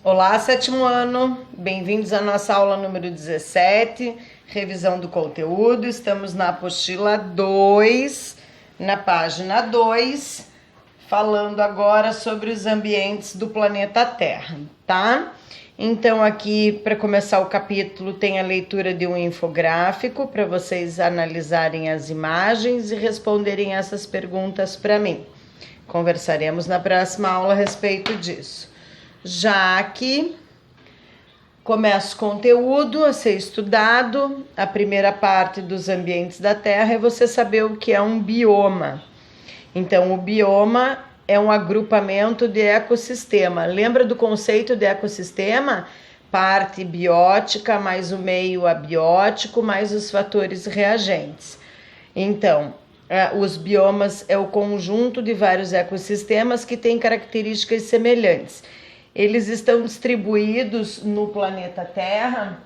Olá, sétimo ano, bem-vindos à nossa aula número 17, revisão do conteúdo. Estamos na apostila 2, na página 2, falando agora sobre os ambientes do planeta Terra, tá? Então aqui, para começar o capítulo, tem a leitura de um infográfico para vocês analisarem as imagens e responderem essas perguntas para mim. Conversaremos na próxima aula a respeito disso. Já que começa o conteúdo a ser estudado, a primeira parte dos ambientes da Terra é você saber o que é um bioma. Então, o bioma é um agrupamento de ecossistema. Lembra do conceito de ecossistema? Parte biótica, mais o meio abiótico, mais os fatores reagentes. Então, os biomas é o conjunto de vários ecossistemas que têm características semelhantes. Eles estão distribuídos no planeta Terra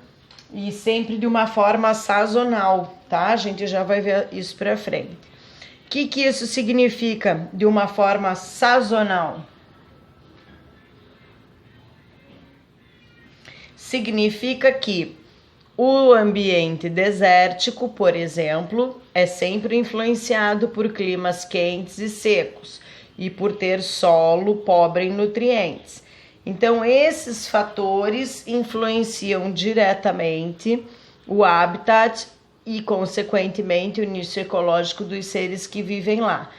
e sempre de uma forma sazonal, tá? A gente já vai ver isso para frente. O que isso significa de uma forma sazonal? Significa que o ambiente desértico, por exemplo, é sempre influenciado por climas quentes e secos e por ter solo pobre em nutrientes. Então, esses fatores influenciam diretamente o habitat e, consequentemente, o nicho ecológico dos seres que vivem lá.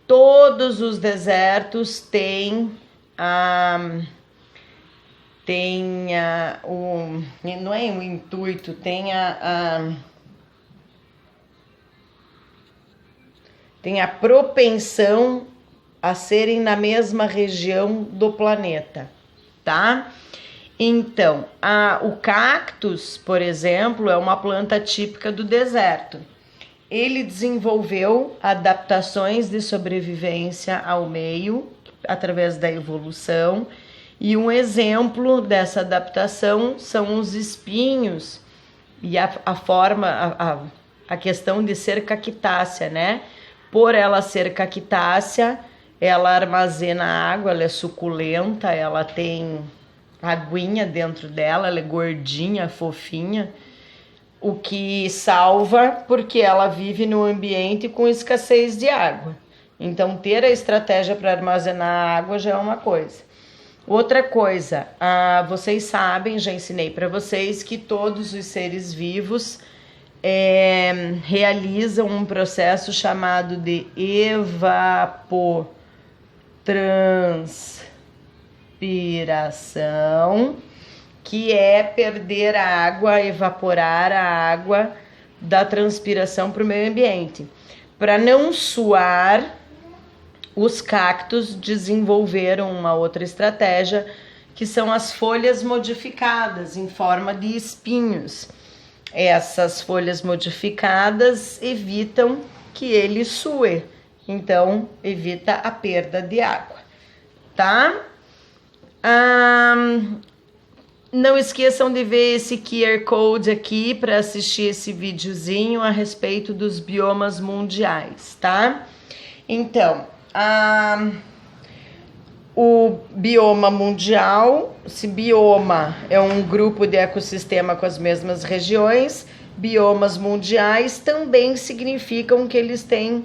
Todos os desertos têm não é um intuito, tem a propensão a serem na mesma região do planeta, tá? Então, o cactus, por exemplo, é uma planta típica do deserto. Ele desenvolveu adaptações de sobrevivência ao meio através da evolução. E um exemplo dessa adaptação são os espinhos e a questão de ser cactácea, né? Por ela ser cactácea, ela armazena água, ela é suculenta, ela tem aguinha dentro dela, ela é gordinha, fofinha, o que salva porque ela vive no ambiente com escassez de água. Então, ter a estratégia para armazenar água já é uma coisa. Outra coisa, vocês sabem, já ensinei para vocês que todos os seres vivos realizam um processo chamado de evapotranspiração, que é perder a água, evaporar a água da transpiração para o meio ambiente. Para não suar, os cactos desenvolveram uma outra estratégia, que são as folhas modificadas em forma de espinhos. Essas folhas modificadas evitam que ele sue, então evita a perda de água, tá? Não esqueçam de ver esse QR Code aqui para assistir esse videozinho a respeito dos biomas mundiais, tá? Então, o bioma mundial, se bioma é um grupo de ecossistema com as mesmas regiões, biomas mundiais também significam que eles têm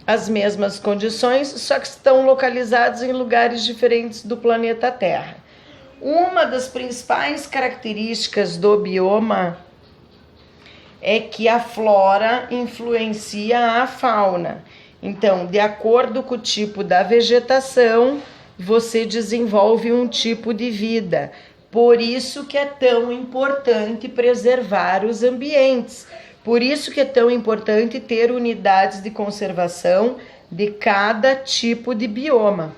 as mesmas condições, só que estão localizados em lugares diferentes do planeta Terra. Uma das principais características do bioma é que a flora influencia a fauna. Então, de acordo com o tipo da vegetação, você desenvolve um tipo de vida. Por isso que é tão importante preservar os ambientes. Por isso que é tão importante ter unidades de conservação de cada tipo de bioma.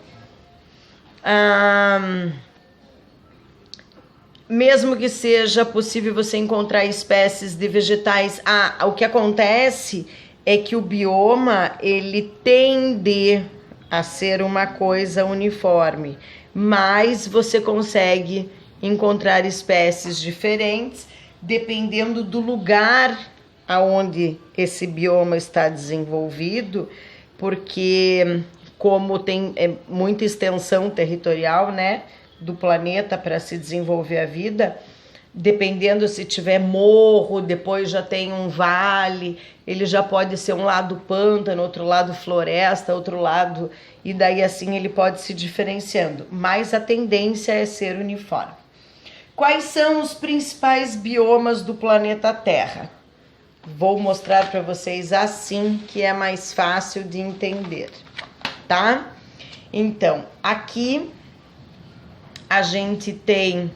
Mesmo que seja possível você encontrar espécies de vegetais, o que acontece é que o bioma, ele tende a ser uma coisa uniforme, mas você consegue encontrar espécies diferentes dependendo do lugar aonde esse bioma está desenvolvido, porque como tem muita extensão territorial, né? do planeta para se desenvolver a vida, dependendo se tiver morro, depois já tem um vale, ele já pode ser um lado pântano, outro lado floresta, outro lado, e daí assim ele pode se diferenciando, mas a tendência é ser uniforme. Quais são os principais biomas do planeta Terra? Vou mostrar para vocês assim, que é mais fácil de entender, tá? Então, aqui a gente tem...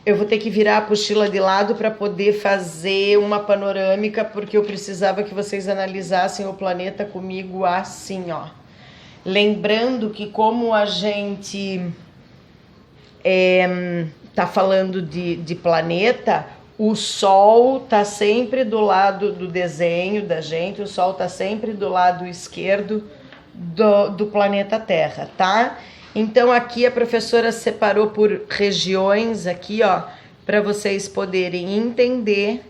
Eu vou ter que virar a apostila de lado para poder fazer uma panorâmica, porque eu precisava que vocês analisassem o planeta comigo assim, ó. Lembrando que como a gente tá falando de planeta, o Sol tá sempre do lado do desenho da gente, o Sol tá sempre do lado esquerdo do planeta Terra, tá? Então aqui a professora separou por regiões aqui, ó, para vocês poderem entender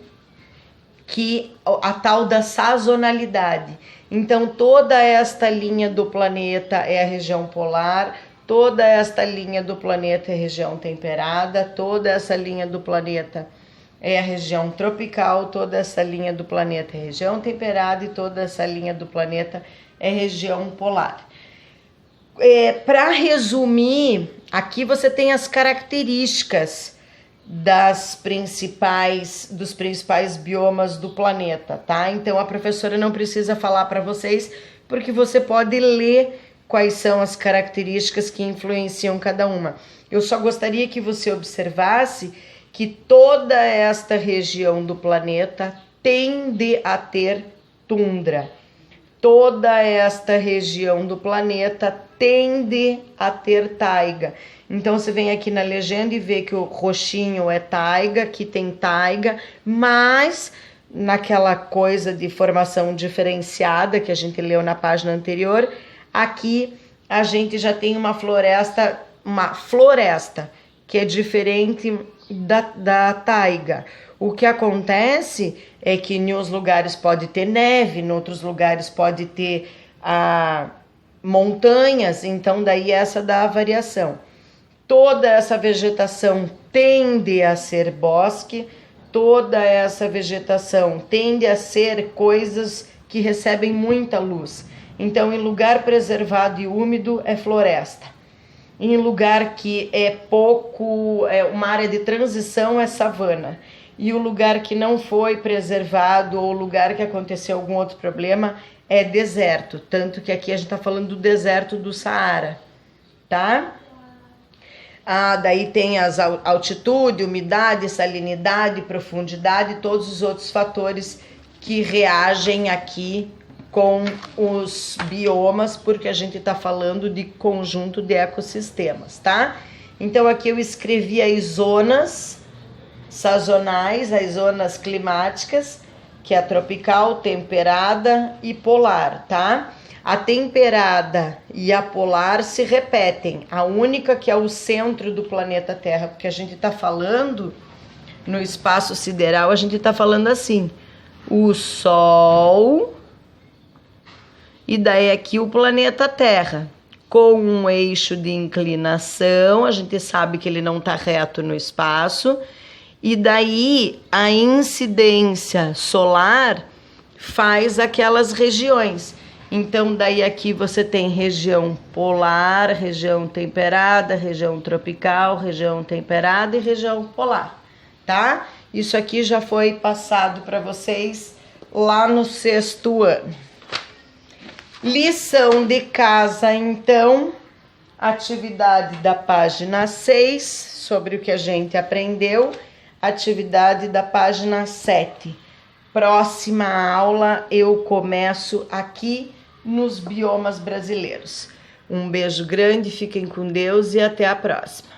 que a tal da sazonalidade. Então toda esta linha do planeta é a região polar, toda esta linha do planeta é a região temperada, toda essa linha do planeta é a região tropical, toda essa linha do planeta é a região temperada e toda essa linha do planeta é região polar. Para resumir, aqui você tem as características dos principais biomas do planeta, tá? Então a professora não precisa falar para vocês, porque você pode ler quais são as características que influenciam cada uma. Eu só gostaria que você observasse que toda esta região do planeta tende a ter tundra. Toda esta região do planeta tende a ter taiga. Então você vem aqui na legenda e vê que o roxinho é taiga, que tem taiga, mas naquela coisa de formação diferenciada que a gente leu na página anterior, aqui a gente já tem uma floresta que é diferente da taiga. O que acontece é que em uns lugares pode ter neve, em outros lugares pode ter montanhas, então daí essa dá a variação. Toda essa vegetação tende a ser bosque, toda essa vegetação tende a ser coisas que recebem muita luz. Então, em lugar preservado e úmido é floresta. Em lugar que é pouco, uma área de transição é savana. E o lugar que não foi preservado ou o lugar que aconteceu algum outro problema é deserto. Tanto que aqui a gente está falando do deserto do Saara, tá? Daí tem as altitude, umidade, salinidade, profundidade, todos os outros fatores que reagem aqui com os biomas, porque a gente está falando de conjunto de ecossistemas, tá? Então aqui eu escrevi as zonas sazonais, as zonas climáticas, que é a tropical, temperada e polar, tá? A temperada e a polar se repetem, a única que é o centro do planeta Terra, porque a gente está falando no espaço sideral, a gente está falando assim, o Sol e daí aqui o planeta Terra, com um eixo de inclinação, a gente sabe que ele não está reto no espaço, e daí a incidência solar faz aquelas regiões. Então daí aqui você tem região polar, região temperada, região tropical, região temperada e região polar, tá? Isso aqui já foi passado para vocês lá no 6º ano. Lição de casa, então, atividade da página 6, sobre o que a gente aprendeu, atividade da página 7. Próxima aula eu começo aqui nos biomas brasileiros. Um beijo grande, fiquem com Deus e até a próxima.